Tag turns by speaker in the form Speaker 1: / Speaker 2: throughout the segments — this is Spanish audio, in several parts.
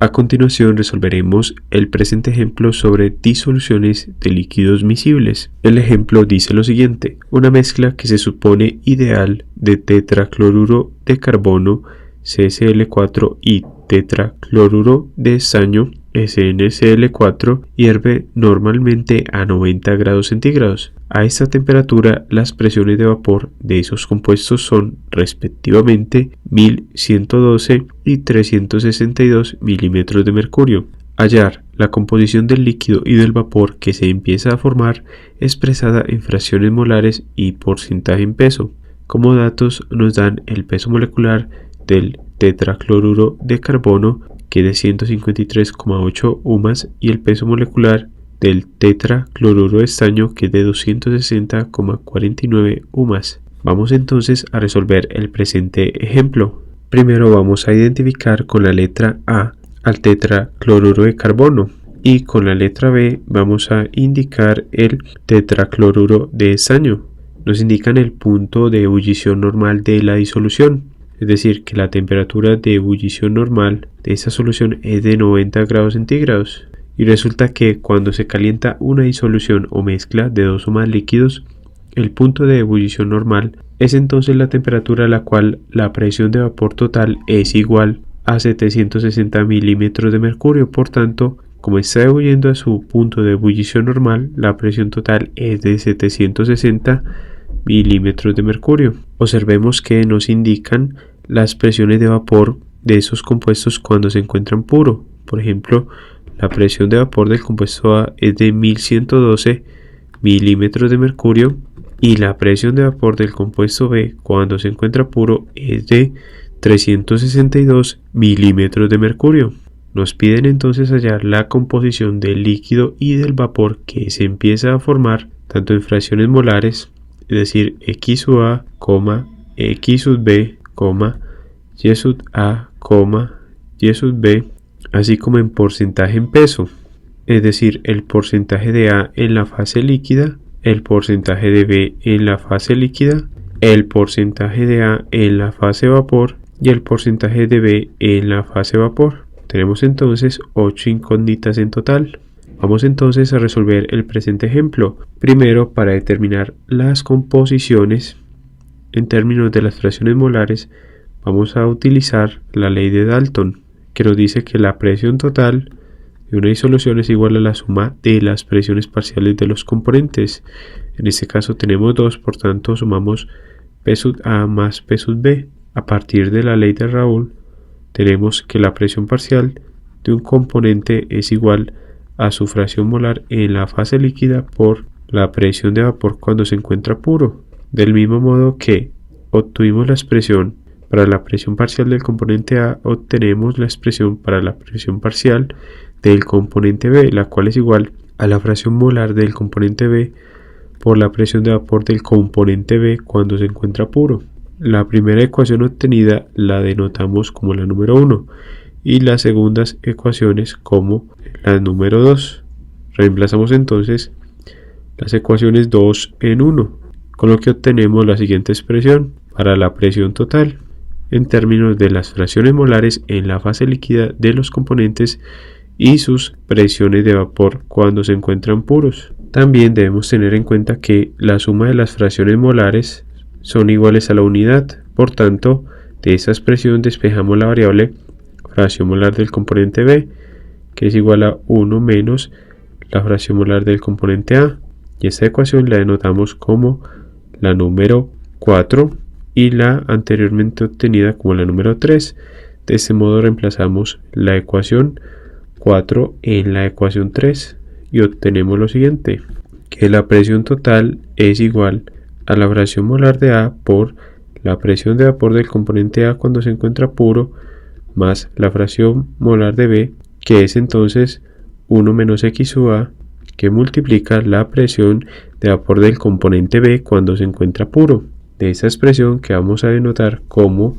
Speaker 1: A continuación resolveremos el presente ejemplo sobre disoluciones de líquidos miscibles. El ejemplo dice lo siguiente: una mezcla que se supone ideal de tetracloruro de carbono CCl4 y tetracloruro de estaño SnCl4 hierve normalmente a 90 grados centígrados. A esta temperatura, las presiones de vapor de esos compuestos son respectivamente 1112 y 362 milímetros de mercurio. Hallar la composición del líquido y del vapor que se empieza a formar expresada en fracciones molares y porcentaje en peso. Como datos nos dan el peso molecular del tetracloruro de carbono, que es de 153,8 UMAS, y el peso molecular del tetracloruro de estaño, que es de 260,49 UMAS. Vamos entonces a resolver el presente ejemplo. Primero vamos a identificar con la letra A al tetracloruro de carbono y con la letra B vamos a indicar el tetracloruro de estaño. Nos indican el punto de ebullición normal de la disolución, es decir, que la temperatura de ebullición normal de esta solución es de 90 grados centígrados. Y resulta que cuando se calienta una disolución o mezcla de dos o más líquidos, el punto de ebullición normal es entonces la temperatura a la cual la presión de vapor total es igual a 760 milímetros de mercurio. Por tanto, como está ebulliendo a su punto de ebullición normal, la presión total es de 760 milímetros de mercurio. Observemos que nos indican las presiones de vapor de esos compuestos cuando se encuentran puro. Por ejemplo, la presión de vapor del compuesto A es de 1112 milímetros de mercurio y la presión de vapor del compuesto B cuando se encuentra puro es de 362 milímetros de mercurio. Nos piden entonces hallar la composición del líquido y del vapor que se empieza a formar tanto en fracciones molares, es decir, X sub A, X sub B, Y sub A, Y sub B, así como en porcentaje en peso, es decir, el porcentaje de A en la fase líquida, el porcentaje de B en la fase líquida, el porcentaje de A en la fase vapor y el porcentaje de B en la fase vapor. Tenemos entonces 8 incógnitas en total. Vamos entonces a resolver el presente ejemplo. Primero, para determinar las composiciones en términos de las fracciones molares, vamos a utilizar la ley de Dalton, que nos dice que la presión total de una disolución es igual a la suma de las presiones parciales de los componentes. En este caso tenemos 2, por tanto sumamos P sub A más P sub B. A partir de la ley de Raoult, tenemos que la presión parcial de un componente es igual a su fracción molar en la fase líquida por la presión de vapor cuando se encuentra puro. Del mismo modo que obtuvimos la expresión para la presión parcial del componente A, obtenemos la expresión para la presión parcial del componente B, la cual es igual a la fracción molar del componente B por la presión de vapor del componente B cuando se encuentra puro. La primera ecuación obtenida la denotamos como la número 1 y las segundas ecuaciones como la número 2. Reemplazamos entonces las ecuaciones 2 en 1, con lo que obtenemos la siguiente expresión para la presión total en términos de las fracciones molares en la fase líquida de los componentes y sus presiones de vapor cuando se encuentran puros. También debemos tener en cuenta que la suma de las fracciones molares son iguales a la unidad. Por tanto, de esa expresión despejamos la variable fracción molar del componente B, que es igual a 1 menos la fracción molar del componente A, y esta ecuación la denotamos como la número 4 y la anteriormente obtenida como la número 3. De este modo reemplazamos la ecuación 4 en la ecuación 3 y obtenemos lo siguiente: que la presión total es igual a la fracción molar de A por la presión de vapor del componente A cuando se encuentra puro más la fracción molar de B, que es entonces 1 menos X sub A, que multiplica la presión de vapor del componente B cuando se encuentra puro. De esta expresión, que vamos a denotar como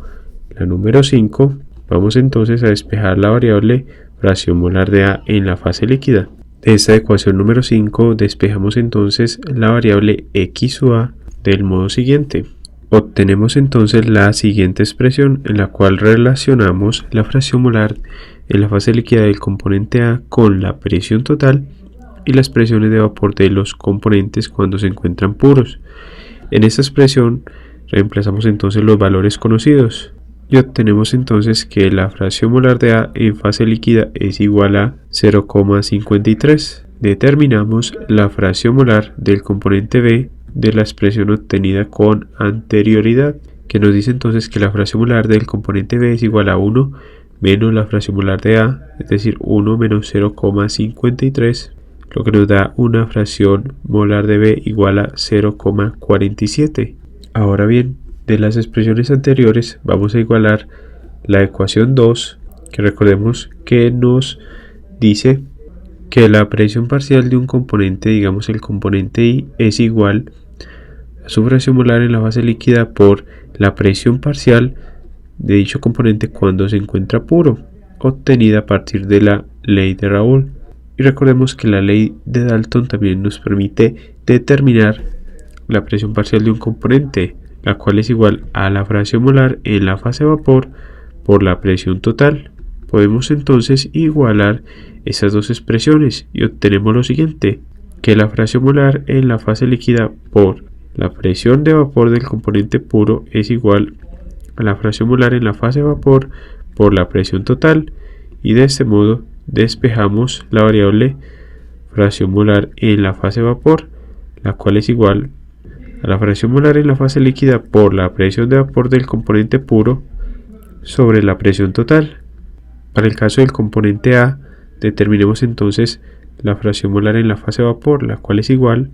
Speaker 1: la número 5, vamos entonces a despejar la variable fracción molar de A en la fase líquida. De esta ecuación número 5 despejamos entonces la variable X sub A del modo siguiente. Obtenemos entonces la siguiente expresión en la cual relacionamos la fracción molar en la fase líquida del componente A con la presión total y las presiones de vapor de los componentes cuando se encuentran puros. En esta expresión reemplazamos entonces los valores conocidos y obtenemos entonces que la fracción molar de A en fase líquida es igual a 0,53. Determinamos la fracción molar del componente B de la expresión obtenida con anterioridad, que nos dice entonces que la fracción molar del componente B es igual a 1 menos la fracción molar de A, es decir, 1 menos 0,53, lo que nos da una fracción molar de B igual a 0,47. Ahora bien, de las expresiones anteriores vamos a igualar la ecuación 2, que recordemos que nos dice que la presión parcial de un componente, digamos el componente I, es igual a su fracción molar en la fase líquida por la presión parcial de dicho componente cuando se encuentra puro, obtenida a partir de la ley de Raoult. Y recordemos que la ley de Dalton también nos permite determinar la presión parcial de un componente, la cual es igual a la fracción molar en la fase vapor por la presión total. Podemos entonces igualar esas dos expresiones y obtenemos lo siguiente, que la fracción molar en la fase líquida por la presión de vapor del componente puro es igual a la fracción molar en la fase vapor por la presión total, y de este modo despejamos la variable fracción molar en la fase vapor, la cual es igual a la fracción molar en la fase líquida por la presión de vapor del componente puro sobre la presión total. Para el caso del componente A, determinemos entonces la fracción molar en la fase vapor, la cual es igual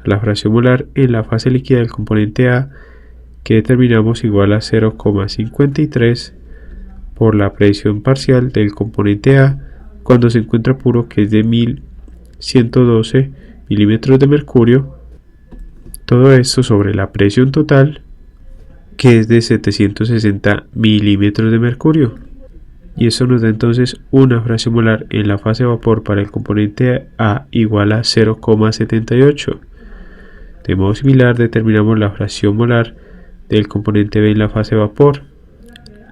Speaker 1: a la fracción molar en la fase líquida del componente A, que determinamos igual a 0,53 por la presión parcial del componente A cuando se encuentra puro, que es de 1112 milímetros de mercurio. Todo esto sobre la presión total, que es de 760 milímetros de mercurio. Y eso nos da entonces una fracción molar en la fase vapor para el componente A igual a 0,78. De modo similar determinamos la fracción molar del componente B en la fase vapor,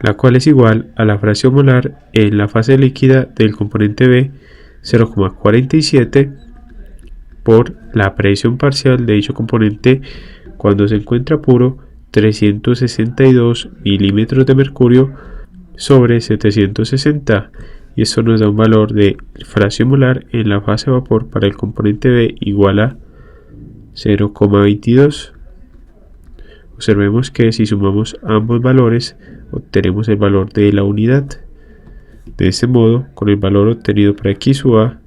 Speaker 1: la cual es igual a la fracción molar en la fase líquida del componente B, 0,47 por la presión parcial de dicho componente cuando se encuentra puro, 362 milímetros de mercurio sobre 760, y esto nos da un valor de fracción molar en la fase vapor para el componente B igual a 0,22. Observemos que si sumamos ambos valores obtenemos el valor de la unidad. De este modo, con el valor obtenido para x sub a,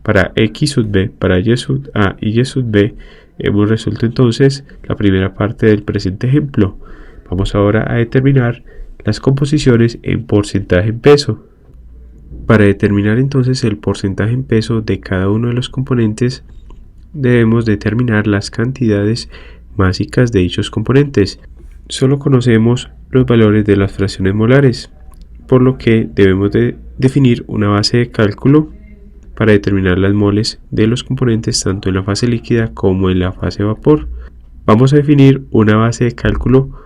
Speaker 1: para x sub b, para y sub a y y sub b, hemos resuelto entonces la primera parte del presente ejemplo. Vamos ahora a determinar las composiciones en porcentaje en peso. Para determinar entonces el porcentaje en peso de cada uno de los componentes, debemos determinar las cantidades básicas de dichos componentes. Solo conocemos los valores de las fracciones molares, por lo que debemos de definir una base de cálculo para determinar las moles de los componentes tanto en la fase líquida como en la fase vapor. Vamos a definir una base de cálculo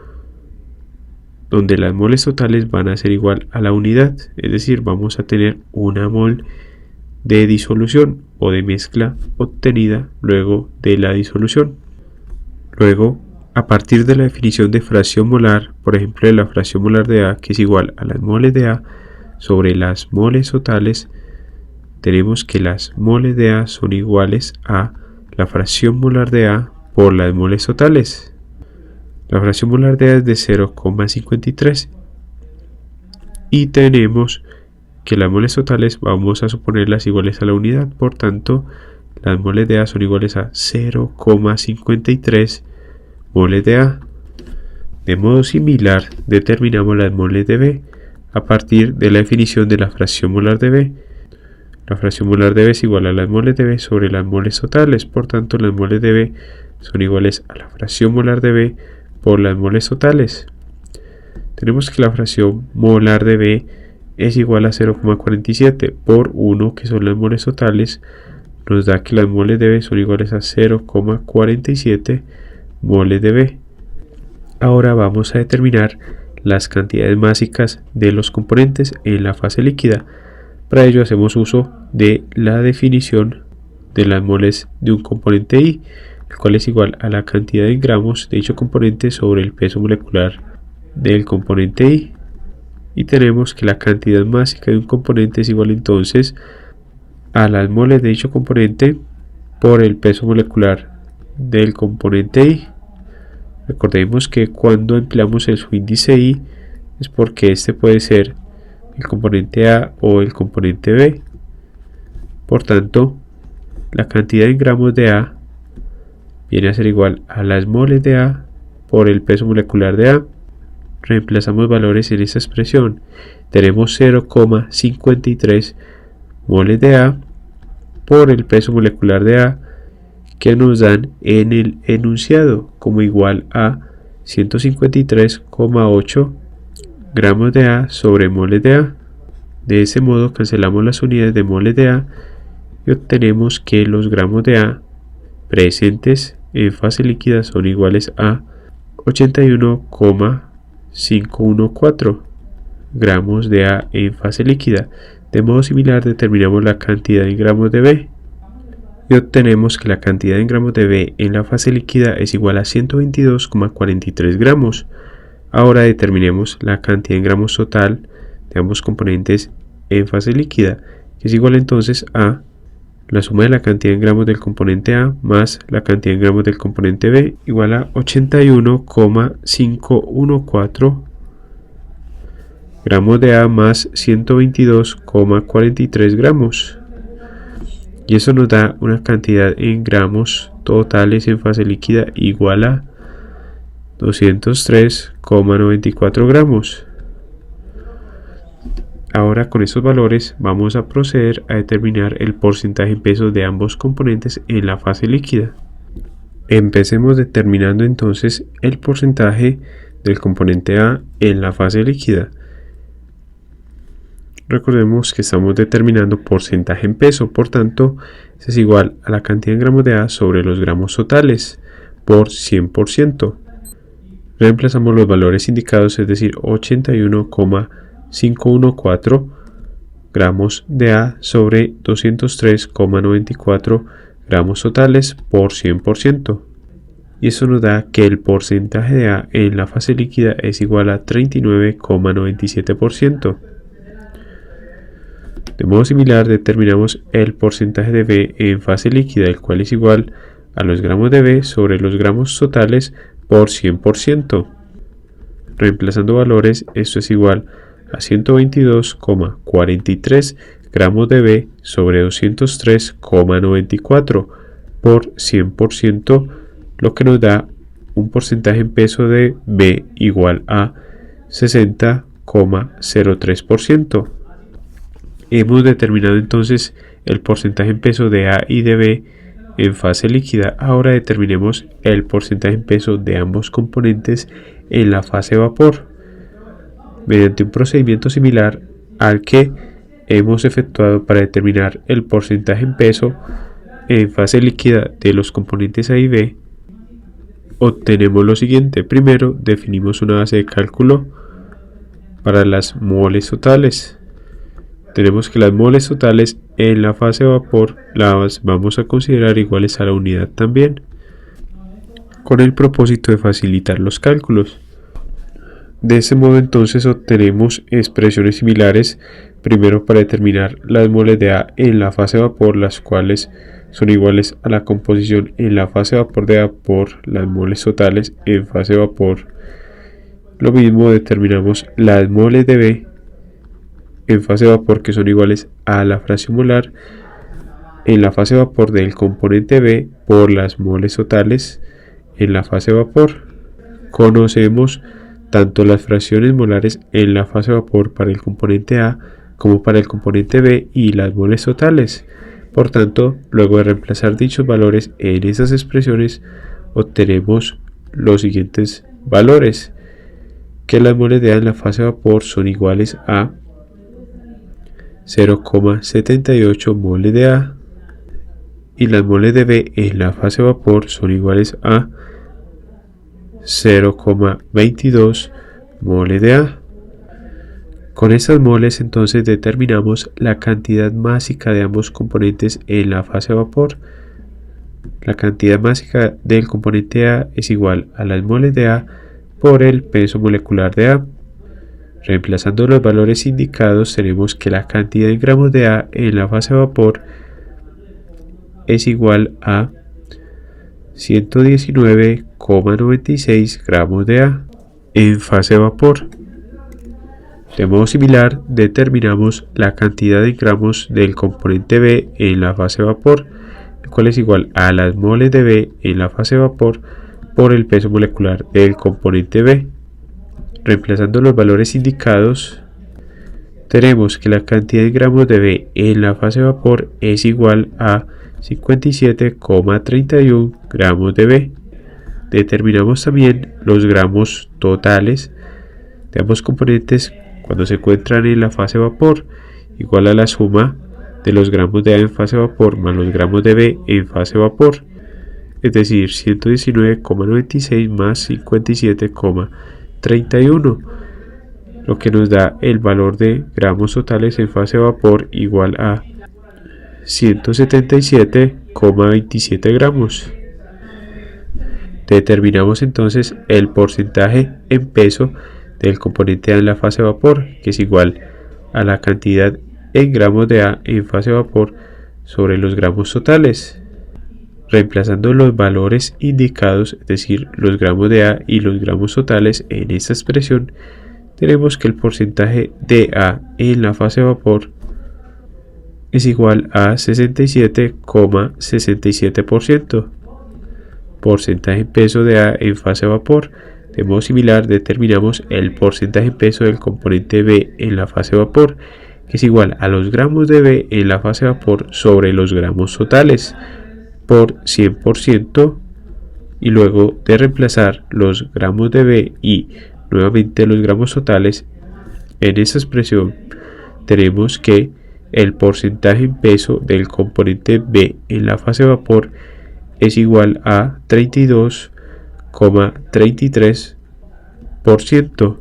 Speaker 1: donde las moles totales van a ser igual a la unidad, es decir, vamos a tener una mol de disolución o de mezcla obtenida luego de la disolución. Luego, a partir de la definición de fracción molar, por ejemplo de la fracción molar de A, que es igual a las moles de A sobre las moles totales, tenemos que las moles de A son iguales a la fracción molar de A por las moles totales. La fracción molar de A es de 0,53 y tenemos que las moles totales vamos a suponerlas iguales a la unidad, por tanto las moles de A son iguales a 0,53 moles de A. De modo similar determinamos las moles de B a partir de la definición de la fracción molar de B. La fracción molar de B es igual a las moles de B sobre las moles totales, por tanto las moles de B son iguales a la fracción molar de B por las moles totales. Tenemos que la fracción molar de B es igual a 0,47 por 1, que son las moles totales, nos da que las moles de B son iguales a 0,47 moles de B. Ahora vamos a determinar las cantidades básicas de los componentes en la fase líquida. Para ello hacemos uso de la definición de las moles de un componente I, el cual es igual a la cantidad en gramos de dicho componente sobre el peso molecular del componente I. Y tenemos que la cantidad básica de un componente es igual entonces a las moles de dicho componente por el peso molecular del componente I. Recordemos que cuando empleamos el subíndice I es porque este puede ser el componente A o el componente B. Por tanto, la cantidad en gramos de A viene a ser igual a las moles de A por el peso molecular de A. Reemplazamos valores en esta expresión. Tenemos 0,53 moles de A por el peso molecular de A, que nos dan en el enunciado como igual a 153,8 gramos de A sobre moles de A. De ese modo cancelamos las unidades de moles de A y obtenemos que los gramos de A presentes en fase líquida son iguales a 81,514 gramos de A en fase líquida. De modo similar determinamos la cantidad en gramos de B y obtenemos que la cantidad en gramos de B en la fase líquida es igual a 122,43 gramos. Ahora determinemos la cantidad en gramos total de ambos componentes en fase líquida, que es igual entonces a la suma de la cantidad en gramos del componente A más la cantidad en gramos del componente B, igual a 81,514 gramos de A más 122,43 gramos. Y eso nos da una cantidad en gramos totales en fase líquida igual a 203,94 gramos. Ahora con estos valores vamos a proceder a determinar el porcentaje en peso de ambos componentes en la fase líquida. Empecemos determinando entonces el porcentaje del componente A en la fase líquida. Recordemos que estamos determinando porcentaje en peso, por tanto, es igual a la cantidad en gramos de A sobre los gramos totales por 100%. Reemplazamos los valores indicados, es decir, 81,514 gramos de A sobre 203,94 gramos totales por 100%. Y eso nos da que el porcentaje de A en la fase líquida es igual a 39,97%. De modo similar determinamos el porcentaje de B en fase líquida, el cual es igual a los gramos de B sobre los gramos totales por 100%. Reemplazando valores, esto es igual a 122,43 gramos de B sobre 203,94 por 100%, lo que nos da un porcentaje en peso de B igual a 60,03%. Hemos determinado entonces el porcentaje en peso de A y de B en fase líquida. Ahora determinemos el porcentaje en peso de ambos componentes en la fase vapor, mediante un procedimiento similar al que hemos efectuado para determinar el porcentaje en peso en fase líquida de los componentes A y B. Obtenemos lo siguiente. Primero definimos una base de cálculo para las moles totales. Tenemos que las moles totales en la fase vapor las vamos a considerar iguales a la unidad también, con el propósito de facilitar los cálculos. De ese modo entonces obtenemos expresiones similares, primero para determinar las moles de A en la fase vapor, las cuales son iguales a la composición en la fase vapor de A por las moles totales en fase vapor. Lo mismo determinamos las moles de B en fase vapor, que son iguales a la fracción molar en la fase vapor del componente B por las moles totales en la fase vapor. Conocemos tanto las fracciones molares en la fase vapor para el componente A como para el componente B y las moles totales. Por tanto, luego de reemplazar dichos valores en esas expresiones, obtenemos los siguientes valores: que las moles de A en la fase vapor son iguales a 0,78 moles de A y las moles de B en la fase vapor son iguales a 0,22 moles de A. Con estas moles entonces determinamos la cantidad másica de ambos componentes en la fase vapor. La cantidad másica del componente A es igual a las moles de A por el peso molecular de A. Reemplazando los valores indicados, tenemos que la cantidad en gramos de A en la fase vapor es igual a 119,96 gramos de A en fase vapor. De modo similar, determinamos la cantidad en gramos del componente B en la fase vapor, el cual es igual a las moles de B en la fase vapor por el peso molecular del componente B. Reemplazando los valores indicados, tenemos que la cantidad en gramos de B en la fase vapor es igual a 57,31 gramos de B. Determinamos también los gramos totales de ambos componentes cuando se encuentran en la fase vapor, igual a la suma de los gramos de A en fase vapor más los gramos de B en fase vapor, es decir, 119,96 más 57,31, lo que nos da el valor de gramos totales en fase vapor igual a 177,27 gramos. Determinamos entonces el porcentaje en peso del componente A en la fase vapor, que es igual a la cantidad en gramos de A en fase vapor sobre los gramos totales. Reemplazando los valores indicados, es decir, los gramos de A y los gramos totales en esta expresión, tenemos que el porcentaje de A en la fase vapor es igual a 67,67%. Porcentaje en peso de A en fase vapor. De modo similar, determinamos el porcentaje en peso del componente B en la fase vapor, que es igual a los gramos de B en la fase vapor sobre los gramos totales por 100%, y luego de reemplazar los gramos de B y nuevamente los gramos totales en esta expresión, tenemos que el porcentaje en peso del componente B en la fase vapor es igual a 32,33%.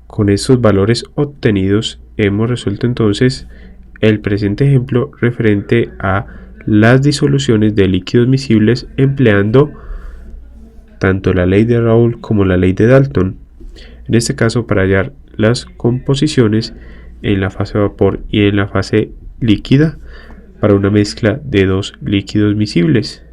Speaker 1: Con estos valores obtenidos hemos resuelto entonces el presente ejemplo referente a las disoluciones de líquidos miscibles empleando tanto la ley de Raoult como la ley de Dalton. En este caso, para hallar las composiciones en la fase vapor y en la fase líquida para una mezcla de dos líquidos miscibles.